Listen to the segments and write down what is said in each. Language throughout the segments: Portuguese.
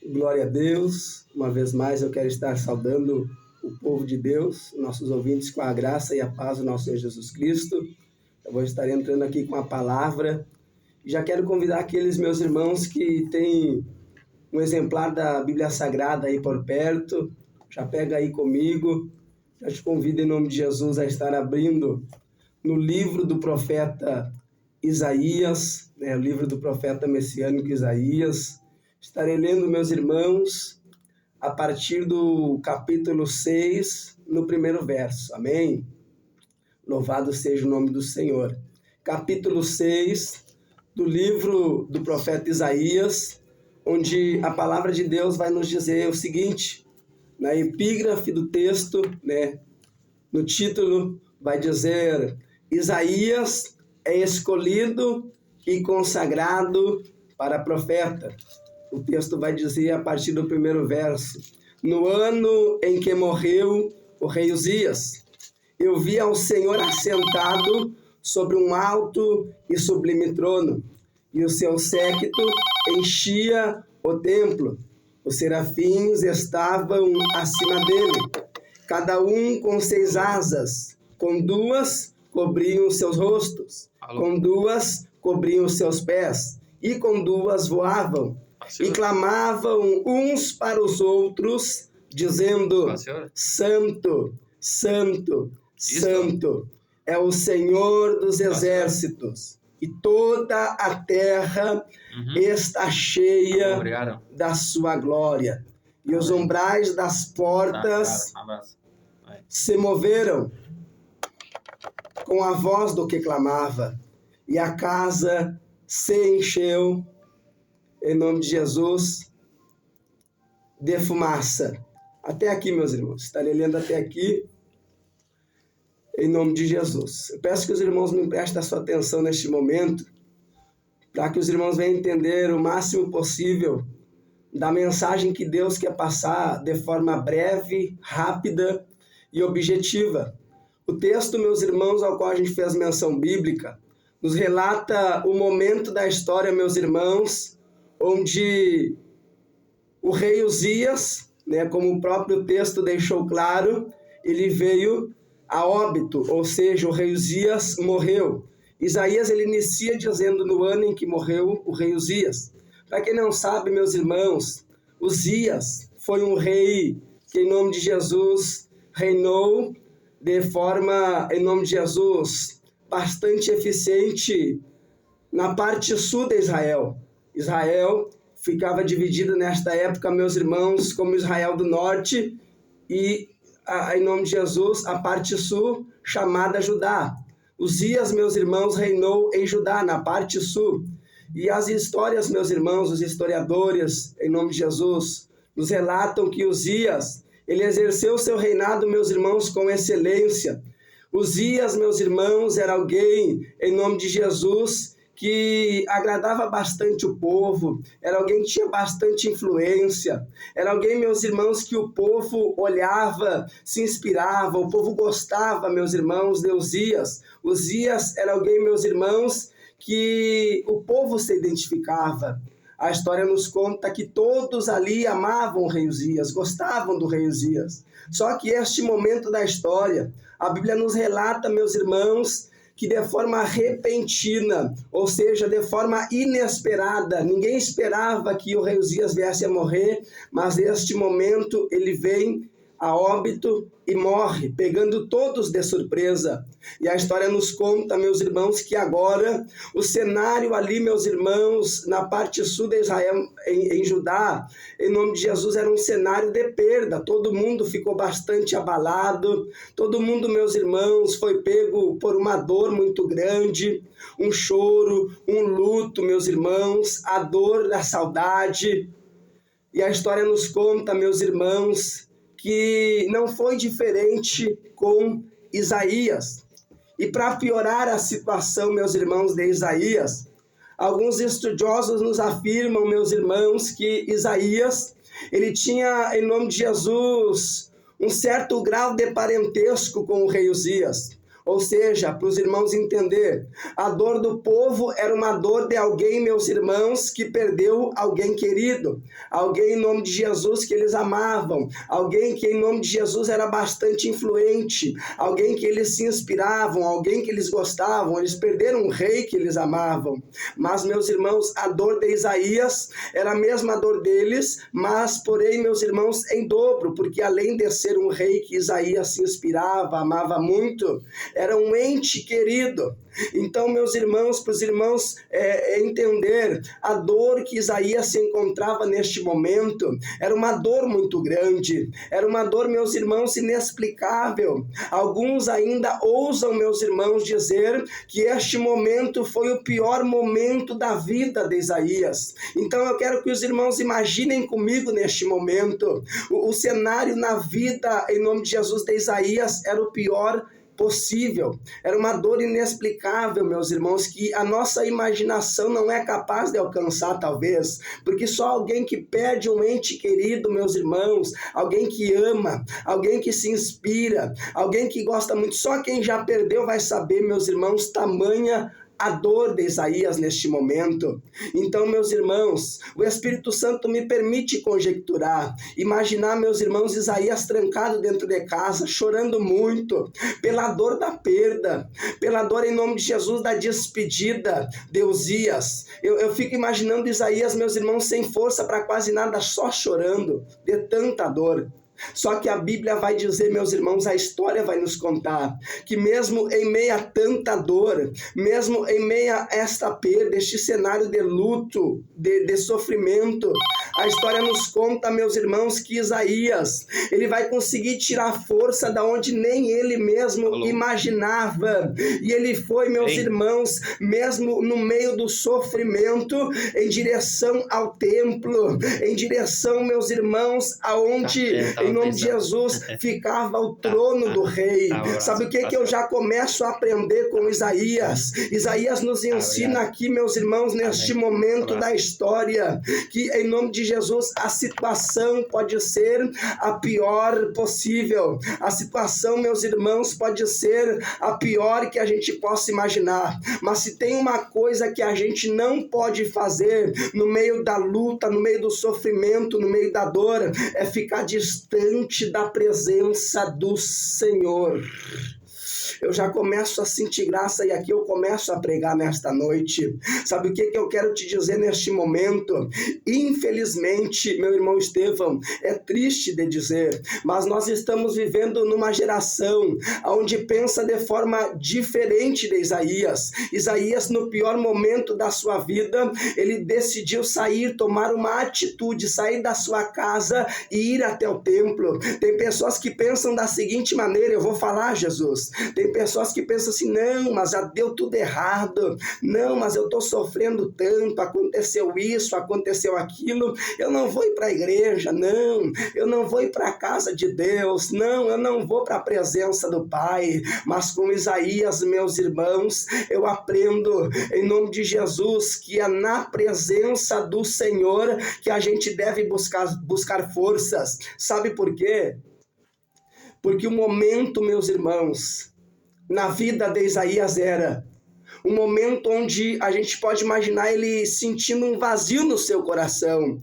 Glória a Deus. Uma vez mais eu quero estar saudando o povo de Deus, nossos ouvintes, com a graça e a paz do nosso Senhor Jesus Cristo. Eu vou estar entrando aqui com a palavra. Já quero convidar aqueles meus irmãos que têm um exemplar da Bíblia Sagrada aí por perto. Já pega aí comigo. Já te convido em nome de Jesus a estar abrindo no livro do profeta Isaías, o livro do profeta messiânico Isaías. Estarei lendo, meus irmãos, a partir do capítulo 6, no primeiro verso. Amém? Louvado seja o nome do Senhor. Capítulo 6 do livro do profeta Isaías, onde a palavra de Deus vai nos dizer o seguinte, na epígrafe do texto, no título, vai dizer: Isaías é escolhido e consagrado para profeta. O texto vai dizer a partir do primeiro verso: no ano em que morreu o rei Uzias, eu vi ao Senhor assentado sobre um alto e sublime trono, e o seu séquito enchia o templo. Os serafins estavam acima dele, cada um com 6 asas, com 2 cobriam seus rostos, com 2 cobriam seus pés, e com 2 voavam, e clamavam uns para os outros, dizendo: Santo, Santo, Santo é o Senhor dos exércitos, e toda a terra está cheia da sua glória. E os umbrais das portas se moveram com a voz do que clamava, e a casa se encheu, em nome de Jesus, de fumaça. Até aqui, meus irmãos. Estarei lendo até aqui, em nome de Jesus. Eu peço que os irmãos me prestem a sua atenção neste momento, para que os irmãos venham entender o máximo possível da mensagem que Deus quer passar de forma breve, rápida e objetiva. O texto, meus irmãos, ao qual a gente fez menção bíblica, nos relata o momento da história, meus irmãos, onde o rei Uzias, como o próprio texto deixou claro, ele veio a óbito, ou seja, o rei Uzias morreu. Isaías ele inicia dizendo no ano em que morreu o rei Uzias. Para quem não sabe, meus irmãos, Uzias foi um rei que, em nome de Jesus, reinou de forma, em nome de Jesus, bastante eficiente na parte sul de Israel. Israel ficava dividido nesta época, meus irmãos, como Israel do norte e, em nome de Jesus, a parte sul chamada Judá. Uzias, meus irmãos, reinou em Judá, na parte sul. E as histórias, meus irmãos, os historiadores, em nome de Jesus, nos relatam que Uzias, ele exerceu seu reinado, meus irmãos, com excelência. Uzias, meus irmãos, era alguém, em nome de Jesus, que agradava bastante o povo, era alguém que tinha bastante influência, era alguém, meus irmãos, que o povo olhava, se inspirava, o povo gostava, meus irmãos, de Uzias. Uzias era alguém, meus irmãos, que o povo se identificava. A história nos conta que todos ali amavam o rei Uzias, gostavam do rei Uzias. Só que este momento da história, a Bíblia nos relata, meus irmãos, que de forma repentina, ou seja, de forma inesperada, ninguém esperava que o rei Uzias viesse a morrer, mas neste momento ele vem a óbito e morre, pegando todos de surpresa. E a história nos conta, meus irmãos, que agora o cenário ali, meus irmãos, na parte sul de Israel, em Judá, em nome de Jesus, era um cenário de perda. Todo mundo ficou bastante abalado, todo mundo, meus irmãos, foi pego por uma dor muito grande, um choro, um luto, meus irmãos, a dor da saudade. E a história nos conta, meus irmãos, que não foi diferente com Isaías. E para piorar a situação, meus irmãos, de Isaías, alguns estudiosos nos afirmam, meus irmãos, que Isaías, ele tinha, em nome de Jesus, um certo grau de parentesco com o rei Uzias. Ou seja, para os irmãos entender, a dor do povo era uma dor de alguém, meus irmãos, que perdeu alguém querido, alguém em nome de Jesus que eles amavam, alguém que em nome de Jesus era bastante influente, alguém que eles se inspiravam, alguém que eles gostavam. Eles perderam um rei que eles amavam. Mas, meus irmãos, a dor de Isaías era a mesma dor deles, mas, porém, meus irmãos, em dobro, porque além de ser um rei que Isaías se inspirava, amava muito, era um ente querido. Então, meus irmãos, para os irmãos entender a dor que Isaías se encontrava neste momento, era uma dor muito grande, era uma dor, meus irmãos, inexplicável. Alguns ainda ousam, meus irmãos, dizer que este momento foi o pior momento da vida de Isaías. Então, eu quero que os irmãos imaginem comigo neste momento, o cenário na vida, em nome de Jesus, de Isaías era o pior possível, era uma dor inexplicável, meus irmãos, que a nossa imaginação não é capaz de alcançar, talvez, porque só alguém que perde um ente querido, meus irmãos, alguém que ama, alguém que se inspira, alguém que gosta muito, só quem já perdeu vai saber, meus irmãos, tamanha a dor de Isaías neste momento. Então, meus irmãos, o Espírito Santo me permite conjecturar, imaginar, meus irmãos, Isaías trancado dentro de casa, chorando muito, pela dor da perda, pela dor em nome de Jesus da despedida de Uzias. Eu fico imaginando Isaías, meus irmãos, sem força para quase nada, só chorando, de tanta dor. Só que a Bíblia vai dizer, meus irmãos, a história vai nos contar, que mesmo em meio a tanta dor, mesmo em meio a esta perda, este cenário de luto, de sofrimento, a história nos conta, meus irmãos, que Isaías, ele vai conseguir tirar força da onde nem ele mesmo imaginava. E ele foi, meus irmãos, mesmo no meio do sofrimento, em direção ao templo, em direção, meus irmãos, aonde, em nome de Jesus, ficava o trono do rei. Sabe o que eu já começo a aprender com Isaías? Isaías nos ensina aqui, meus irmãos, neste momento da história, que em nome de Jesus a situação pode ser a pior possível. A situação, meus irmãos, pode ser a pior que a gente possa imaginar. Mas se tem uma coisa que a gente não pode fazer no meio da luta, no meio do sofrimento, no meio da dor, é ficar distante da presença do Senhor. Eu já começo a sentir graça e aqui eu começo a pregar nesta noite. Sabe o que eu quero te dizer neste momento? Infelizmente, meu irmão Estevão, é triste de dizer, mas nós estamos vivendo numa geração onde pensa de forma diferente de Isaías. Isaías, no pior momento da sua vida, ele decidiu sair, tomar uma atitude, sair da sua casa e ir até o templo. Tem pessoas que pensam da seguinte maneira, eu vou falar, Jesus, tem pessoas que pensam assim, não, mas já deu tudo errado, não, mas eu estou sofrendo tanto, aconteceu isso, aconteceu aquilo, eu não vou ir para a igreja, não, eu não vou ir para a casa de Deus, não, eu não vou para a presença do Pai. Mas com Isaías, meus irmãos, eu aprendo em nome de Jesus que é na presença do Senhor que a gente deve buscar forças. Sabe por quê? Porque o momento, meus irmãos, na vida de Isaías era um momento onde a gente pode imaginar ele sentindo um vazio no seu coração.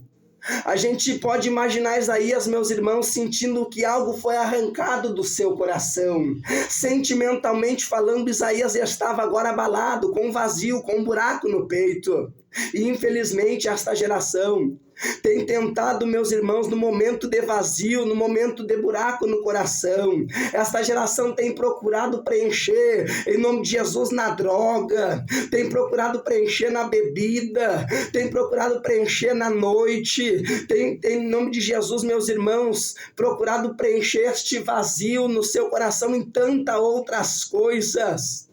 A gente pode imaginar Isaías, meus irmãos, sentindo que algo foi arrancado do seu coração. Sentimentalmente falando, Isaías estava agora abalado, com um vazio, com um buraco no peito. E infelizmente esta geração tem tentado, meus irmãos, no momento de vazio, no momento de buraco no coração. Esta geração tem procurado preencher, em nome de Jesus, na droga, tem procurado preencher na bebida, tem procurado preencher na noite, tem, em nome de Jesus, meus irmãos, procurado preencher este vazio no seu coração em tantas outras coisas.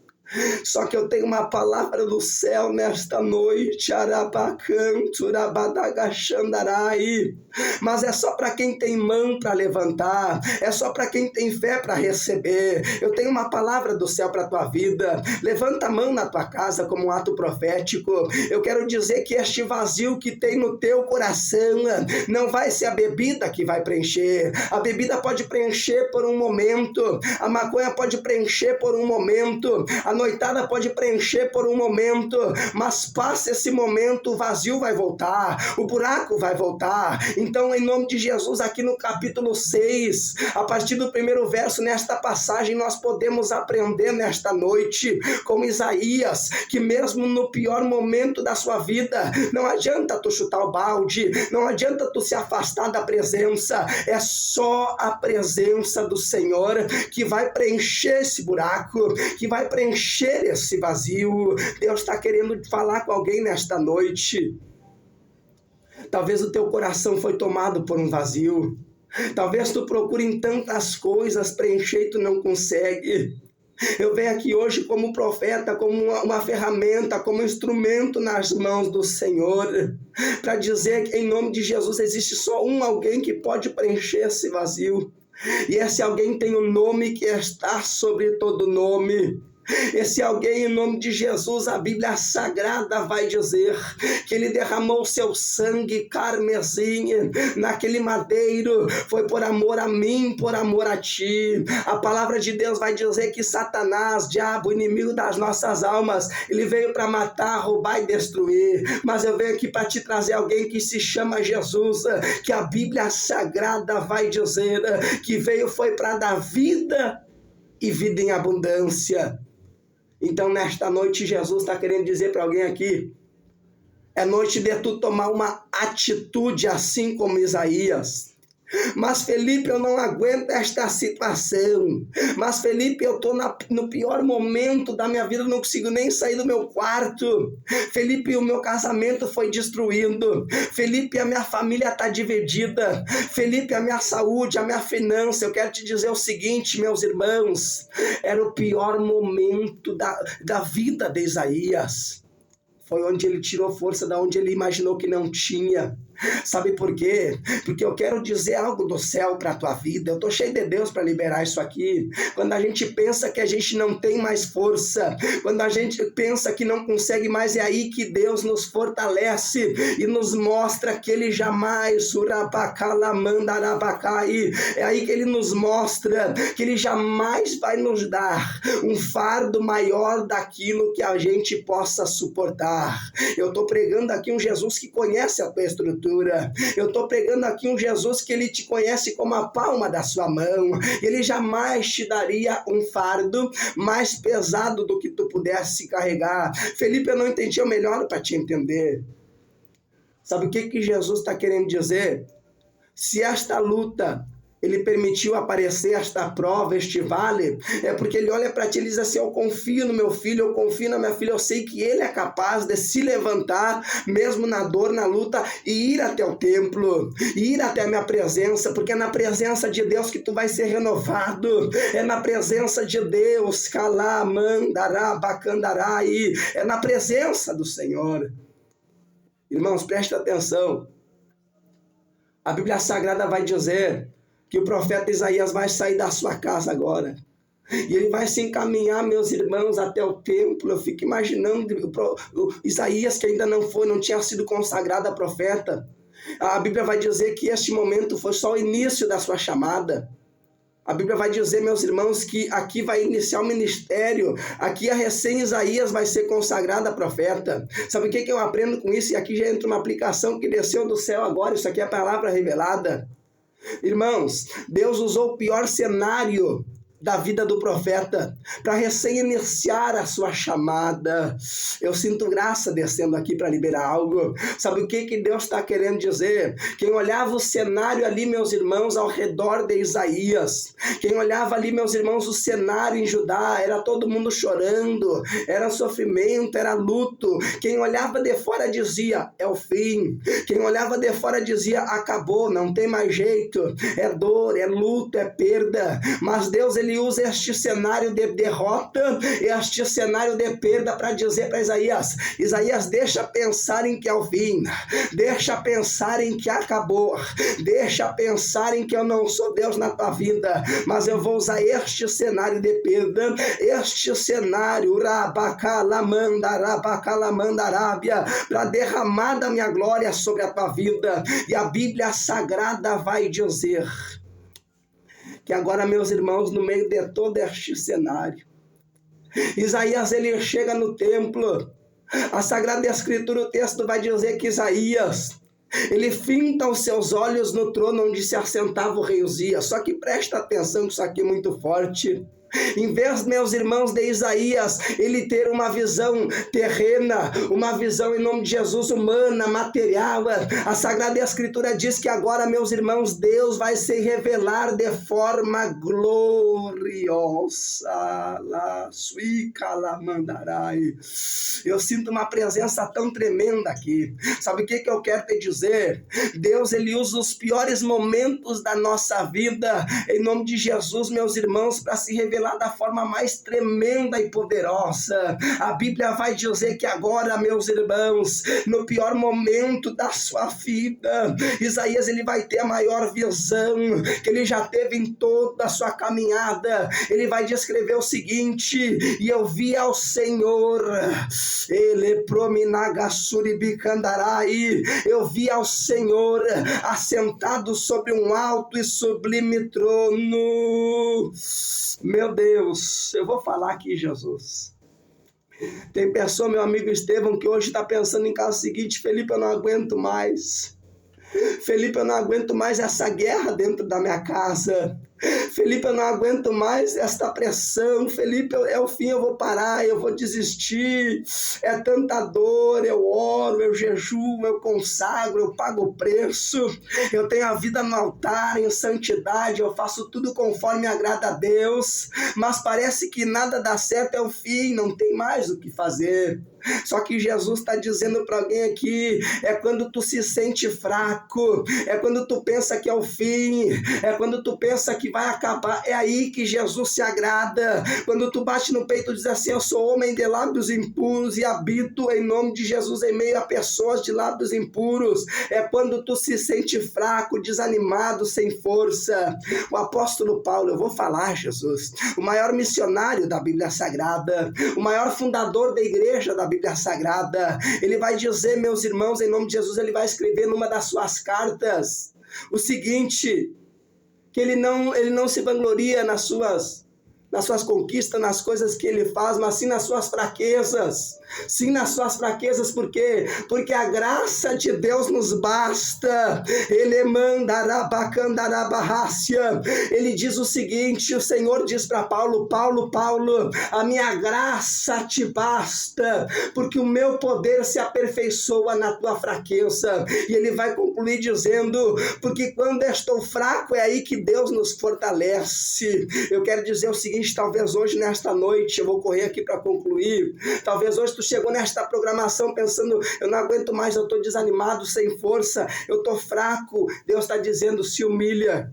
Só que eu tenho uma palavra do céu nesta noite, Arabacanto, Rabadagashandarai. Mas é só para quem tem mão para levantar, é só para quem tem fé para receber. Eu tenho uma palavra do céu para a tua vida. Levanta a mão na tua casa como um ato profético. Eu quero dizer que este vazio que tem no teu coração não vai ser a bebida que vai preencher. A bebida pode preencher por um momento, a maconha pode preencher por um momento, a noitada pode preencher por um momento, mas passa esse momento, o vazio vai voltar, o buraco vai voltar. Então, em nome de Jesus, aqui no capítulo 6, a partir do primeiro verso, nesta passagem, nós podemos aprender nesta noite, como Isaías, que mesmo no pior momento da sua vida, não adianta tu chutar o balde, não adianta tu se afastar da presença, é só a presença do Senhor que vai preencher esse buraco, que vai preencher esse vazio. Deus está querendo falar com alguém nesta noite. Talvez o teu coração foi tomado por um vazio. Talvez tu procure em tantas coisas preencher e tu não consegue. Eu venho aqui hoje como profeta, como uma ferramenta, como instrumento nas mãos do Senhor, para dizer que em nome de Jesus existe só alguém que pode preencher esse vazio. E esse alguém tem um nome que está sobre todo nome. Esse alguém, em nome de Jesus, a Bíblia Sagrada vai dizer que ele derramou seu sangue carmesim naquele madeiro, foi por amor a mim, por amor a ti. A palavra de Deus vai dizer que Satanás, diabo, inimigo das nossas almas, ele veio para matar, roubar e destruir, mas eu venho aqui para te trazer alguém que se chama Jesus, que a Bíblia Sagrada vai dizer que foi para dar vida e vida em abundância. Então, nesta noite, Jesus está querendo dizer para alguém aqui, é noite de tu tomar uma atitude assim como Isaías. Mas Felipe, eu não aguento esta situação. Mas Felipe, eu estou no pior momento da minha vida, não consigo nem sair do meu quarto. Felipe, o meu casamento foi destruído. Felipe, a minha família está dividida. Felipe, a minha saúde, a minha finança. Eu quero te dizer o seguinte, meus irmãos, era o pior momento da vida de Isaías. Foi onde ele tirou força da onde ele imaginou que não tinha. Sabe por quê? Porque eu quero dizer algo do céu para a tua vida. Eu estou cheio de Deus para liberar isso aqui. Quando a gente pensa que a gente não tem mais força, quando a gente pensa que não consegue mais, é aí que Deus nos fortalece e nos mostra que Ele jamais, é aí que Ele nos mostra que Ele jamais vai nos dar um fardo maior daquilo que a gente possa suportar. Eu estou pregando aqui um Jesus que conhece a tua estrutura. Eu estou pregando aqui um Jesus que ele te conhece como a palma da sua mão. Ele jamais te daria um fardo mais pesado do que tu pudesse carregar. Felipe, eu não entendi, eu melhoro para te entender. Sabe o que Jesus está querendo dizer? Se esta luta ele permitiu aparecer esta prova, este vale, é porque ele olha para ti e diz assim, eu confio no meu filho, eu confio na minha filha, eu sei que ele é capaz de se levantar, mesmo na dor, na luta, e ir até o templo, ir até a minha presença, porque é na presença de Deus que tu vai ser renovado, é na presença de Deus, é na presença do Senhor. Irmãos, preste atenção, a Bíblia Sagrada vai dizer que o profeta Isaías vai sair da sua casa agora. E ele vai se encaminhar, meus irmãos, até o templo. Eu fico imaginando o Isaías, que ainda não tinha sido consagrado a profeta. A Bíblia vai dizer que este momento foi só o início da sua chamada. A Bíblia vai dizer, meus irmãos, que aqui vai iniciar o ministério. Aqui a recém-Isaías vai ser consagrada a profeta. Sabe o que eu aprendo com isso? E aqui já entra uma aplicação que desceu do céu agora. Isso aqui é a palavra revelada. Irmãos, Deus usou o pior cenário da vida do profeta para recém-iniciar a sua chamada. Eu sinto graça descendo aqui para liberar algo. Sabe o que Deus está querendo dizer? Quem olhava o cenário ali, meus irmãos, ao redor de Isaías, quem olhava ali, meus irmãos, o cenário em Judá, era todo mundo chorando, era sofrimento, era luto. Quem olhava de fora dizia, é o fim. Quem olhava de fora dizia, acabou, não tem mais jeito, é dor, é luto, é perda. Mas Deus, ele ele usa este cenário de derrota, este cenário de perda para dizer para Isaías: Isaías, deixa pensar em que é o fim, deixa pensar em que acabou, deixa pensar em que eu não sou Deus na tua vida, mas eu vou usar este cenário de perda, este cenário Rabacalamandarábia, para derramar da minha glória sobre a tua vida. E a Bíblia Sagrada vai dizer que agora, meus irmãos, no meio de todo este cenário, Isaías, ele chega no templo. A Sagrada Escritura, o texto vai dizer que Isaías, ele finta os seus olhos no trono onde se assentava o rei Uzias. Só que presta atenção que isso aqui é muito forte. Em vez, meus irmãos, de Isaías, ele ter uma visão terrena, uma visão em nome de Jesus humana, material, a Sagrada Escritura diz que agora, meus irmãos, Deus vai se revelar de forma gloriosa. Eu sinto uma presença tão tremenda aqui. Sabe o que eu quero te dizer? Deus, ele usa os piores momentos da nossa vida, em nome de Jesus, meus irmãos, para se revelar da forma mais tremenda e poderosa. A Bíblia vai dizer que agora, meus irmãos, no pior momento da sua vida, Isaías, ele vai ter a maior visão que ele já teve em toda a sua caminhada. Ele vai descrever o seguinte: e eu vi ao Senhor, ele prominagasuribicandarai, eu vi ao Senhor assentado sobre um alto e sublime trono. Meu Deus, eu vou falar aqui, Jesus. Tem pessoa, meu amigo Estevão, que hoje está pensando em caso seguinte: Felipe, eu não aguento mais. Felipe, eu não aguento mais essa guerra dentro da minha casa. Felipe, eu não aguento mais esta pressão. Felipe, é o fim, eu vou parar, eu vou desistir. É tanta dor, eu oro, eu jejuo, eu consagro, eu pago o preço. Eu tenho a vida no altar, em santidade, eu faço tudo conforme agrada a Deus. Mas parece que nada dá certo, é o fim, não tem mais o que fazer. Só que Jesus está dizendo para alguém aqui: é quando tu se sente fraco, é quando tu pensa que é o fim, é quando tu pensa que vai acabar, é aí que Jesus se agrada. Quando tu bate no peito e diz assim: eu sou homem de lábios impuros e habito em nome de Jesus em meio a pessoas de lábios impuros, é quando tu se sente fraco, desanimado, sem força. O apóstolo Paulo, eu vou falar, Jesus, o maior missionário da Bíblia Sagrada, o maior fundador da igreja da Bíblia Sagrada, ele vai dizer, meus irmãos, em nome de Jesus, ele vai escrever numa das suas cartas o seguinte: que ele não se vangloria nas suas conquistas, nas coisas que ele faz, mas sim nas suas fraquezas. Sim, nas suas fraquezas, por quê? Porque a graça de Deus nos basta. Ele mandarabacandarabarrácia. Ele diz o seguinte, o Senhor diz para Paulo: Paulo, a minha graça te basta, porque o meu poder se aperfeiçoa na tua fraqueza. E ele vai concluir dizendo: porque quando estou fraco é aí que Deus nos fortalece. Eu quero dizer o seguinte: talvez hoje, nesta noite, eu vou correr aqui para concluir, talvez hoje tu chegou nesta programação pensando: eu não aguento mais, eu estou desanimado, sem força, eu estou fraco. Deus está dizendo: se humilha.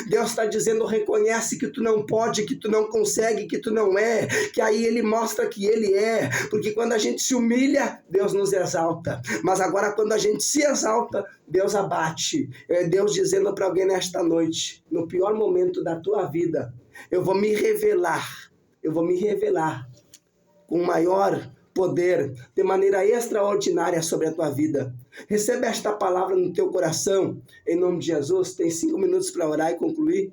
Deus está dizendo: reconhece que tu não pode, que tu não consegue, que tu não é, que aí ele mostra que ele é, porque quando a gente se humilha, Deus nos exalta, mas agora quando a gente se exalta, Deus abate. É Deus dizendo para alguém nesta noite: no pior momento da tua vida, eu vou me revelar com maior poder, de maneira extraordinária sobre a tua vida. Recebe esta palavra no teu coração, em nome de Jesus. Tem 5 minutos para orar e concluir.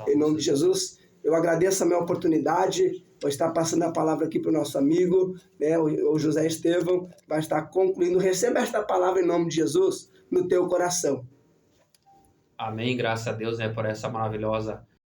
Em nome de Jesus, eu agradeço a minha oportunidade. Vou estar passando a palavra aqui para o nosso amigo, né, o José Estevão, vai estar concluindo. Receba esta palavra em nome de Jesus no teu coração. Amém, graças a Deus, por essa maravilhosa